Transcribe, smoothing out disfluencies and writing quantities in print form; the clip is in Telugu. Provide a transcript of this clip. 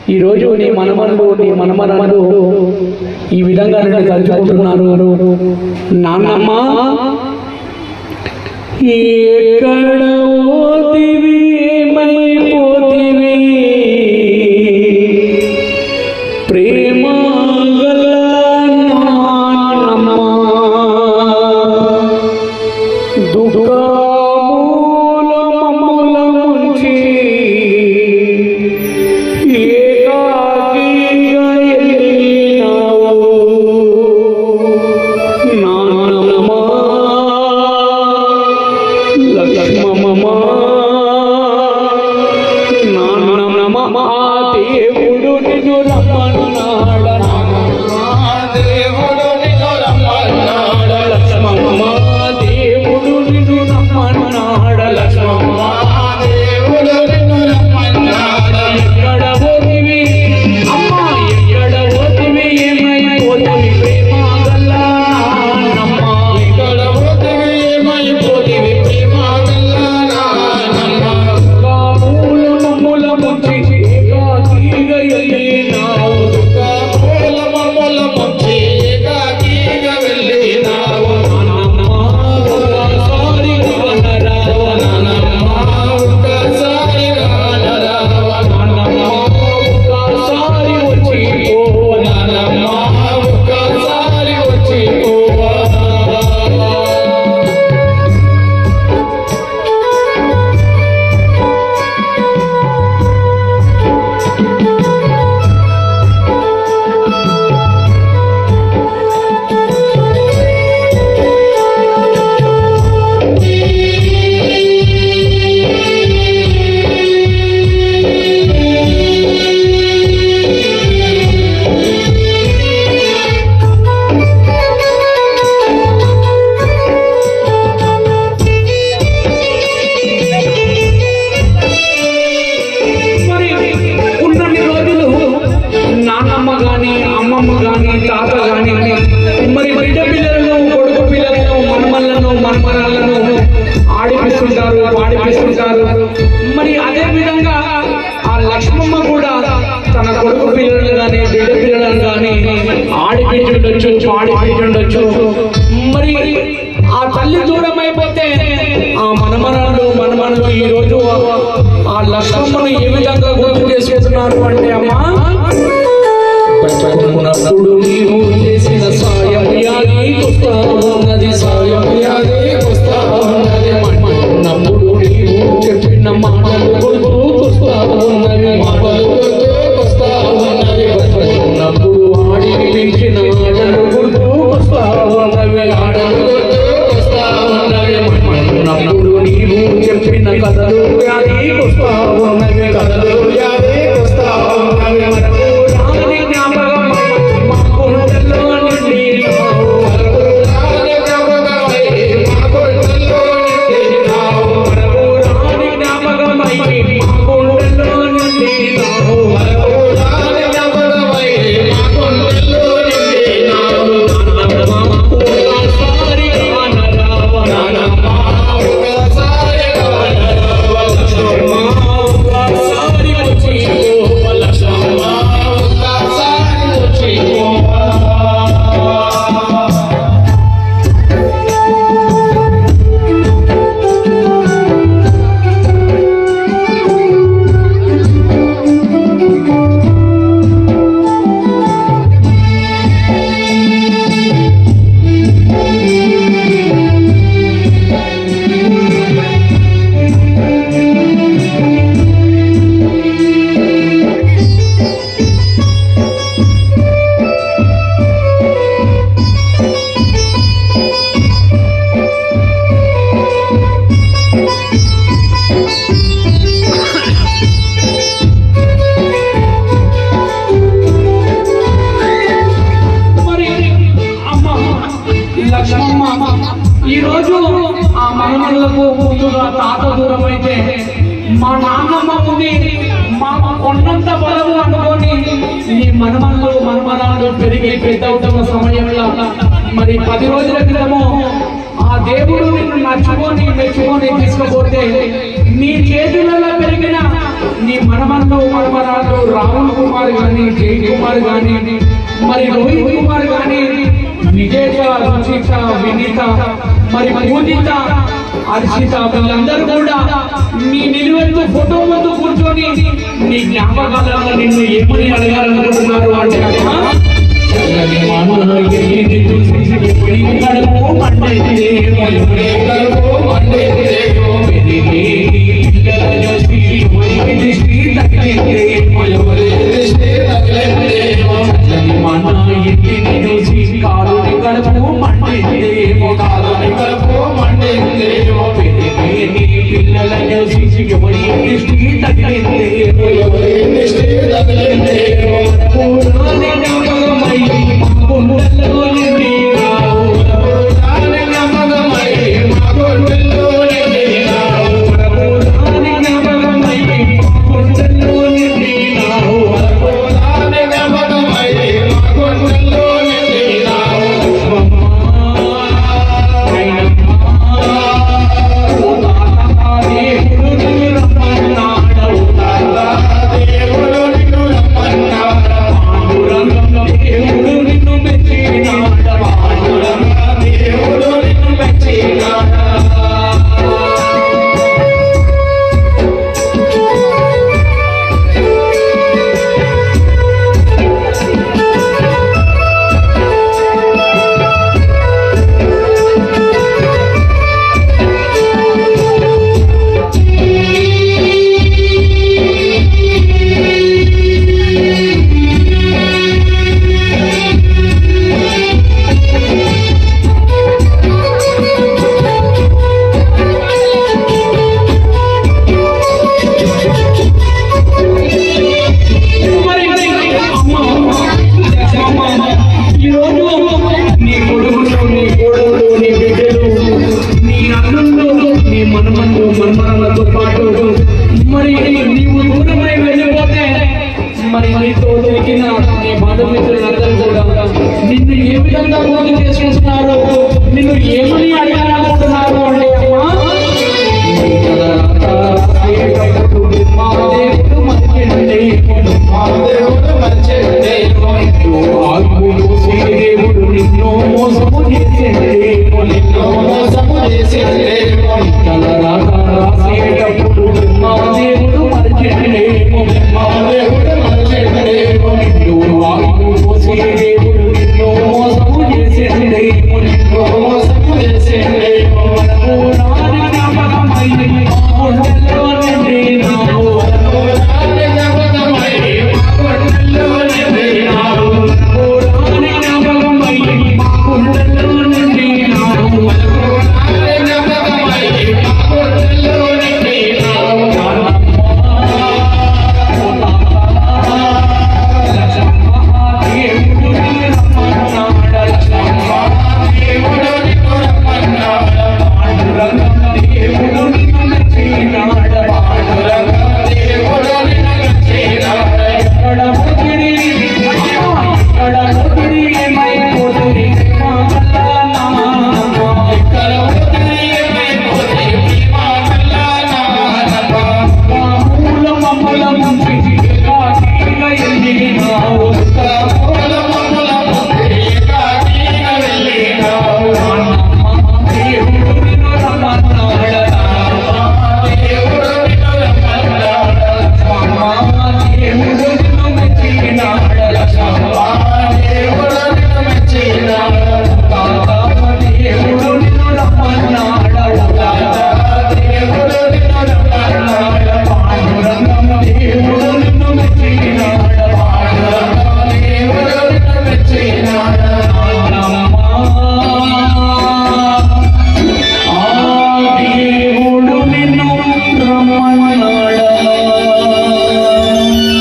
ఈ రోజు నీ మనమనులు నీ మనమరాలు ఈ విధంగా నిన్ను తలుచుకుంటున్నారు. నాన్నమ్మ ఎక్కడ పోతివి ఏమైపోతివి ప్రేమ గల నాన్నమ్మ దుఃఖమూల మమ్ముల ముంచి ఏకాకిగా ఎల్లినావు నాన్నమ్మ లక్ష్మమ్మ నాన్నమ్మ దేవుడు నిన్ను రమ్మన్నాడ దేవుడు నిన్ను రమ్మన్నాడ లక్ష్మమ్మ దేవుడు నిన్ను రమ్మన్నాడ లక్ష్మమ్మ దేవుడు నిన్ను రమ్మన్నాడ ఎక్కడ పోతివి అమ్మ ఎక్కడ పోతివి ఏమైపోతివి ప్రేమ గల నాన్నమ్మ ఎక్కడ పోతివి ఏమైపోతివి ప్రేమ గల నాన్నమ్మ కామూల మమ్ముల ముంచి ఏకాకిగా ఎల్లినావు కామూల మమ్ముల ముంచి ఏకాకిగా వెళ్ళినావు నాన్నమ్మ ఒకసారి వనరావ నాన్నమ్మ ఒకసారి వనరావ నాన్నమ్మ ఒకసారి వచ్చి పోవ నాన్నమ్మ ఒకసారి వచ్చి పోవ. మరి ఉన్నన్ని రోజులు నాన్నమ్మ గాని అమ్మమ్మ గాని తాత గాని మరి బిడ్డ పిల్లలను కొడుకు పిల్లలను మనమలను మనమరాలను ఆడిపిస్తుంటారు పాడిపిస్తుంటారు. మరి అదే విధంగా ఆ లక్ష్మమ్మ కూడా తన కొడుకు పిల్లలను గాని బిడ్డ పిల్లలను గాని ఆడిపించుండొచ్చు పాడిపించుండొచ్చు. మరి ఆ తల్లి దూరం అయిపోతే ఆ మనమరాలు మనమనులు ఈ రోజు ఆ లక్ష్మమ్మను ఏ విధంగా గుర్తు చేసుకుంటున్నారు అంటే అమ్మా ఉన్నప్పుడు నీవు చేసిన సాయం యాదికొస్తా ఉన్నది సాయం యాదికొస్తా ఉన్నది ఉన్నప్పుడు నీవు చెప్పిన మాటలు గుర్తుకొస్తా ఉన్నవి మాటలు గుర్తుకొస్తా ఉన్నవి ఉన్నప్పుడు ఆడి పెంచిన ఆటలు గుర్తుకొస్తా ఉన్నవి ఆటలు గుర్తుకొస్తా ఉన్నవి ఉన్నప్పుడు నీవు చెప్పిన కథలు యాదికొస్తా ఉన్నవి కథలు యాదికొస్తా ఉన్నవి రాని జ్ఞాపకం మా గుండెల్లో నిండినావు రాని జ్ఞాపకమై మా గుండెల్లో నిండినావు రాని జ్ఞాపకమై మా గుండెల్లో నిండినావు రాని జ్ఞాపకమై మా గుండెల్లో నిండినావు నాన్నమ్మ ఒకసారి వనరావ నాన్నమ్మ ఒకసారి వనరావ లక్ష్మమ్మ ఒకసారి వచ్చి పోవ లక్ష్మమ్మ ఒకసారి వచ్చి పోవ. మరి అమ్మ లక్ష్మమ్మ ఈ రోజు ఆ మనమనులకు ముందుగా తాత దూరం అయితే మా నాన్నమ్మ ఉంది మాకు కొన్నంత బలము అనుకొని ఈ మనమనులు మనమరాలు పెరిగి పెద్ద అవుతున్న సమయంలో మరి 10 రోజుల క్రితము ఆ దేవుడు నిన్ను నచ్చుకొని మెచ్చుకొని తీసుకుపోతే నీ చేతులలో పెరిగిన నీ మనమరాలు రాహుల్ కుమార్ గాని, జై కుమార్ గాని, మరి రోహిత్ కుమార్ గాని, విజేత, సుచిత, వినీత, మరి పూజిత, హర్షిత, వీళ్ళందరూ కూడా నీ నిలువెత్తు ఫోటో ముందు కూర్చొని నీ జ్ఞాపకాలను నిన్ను ఏమని అడగాలనుకుంటున్నారు అంటే పిల్లల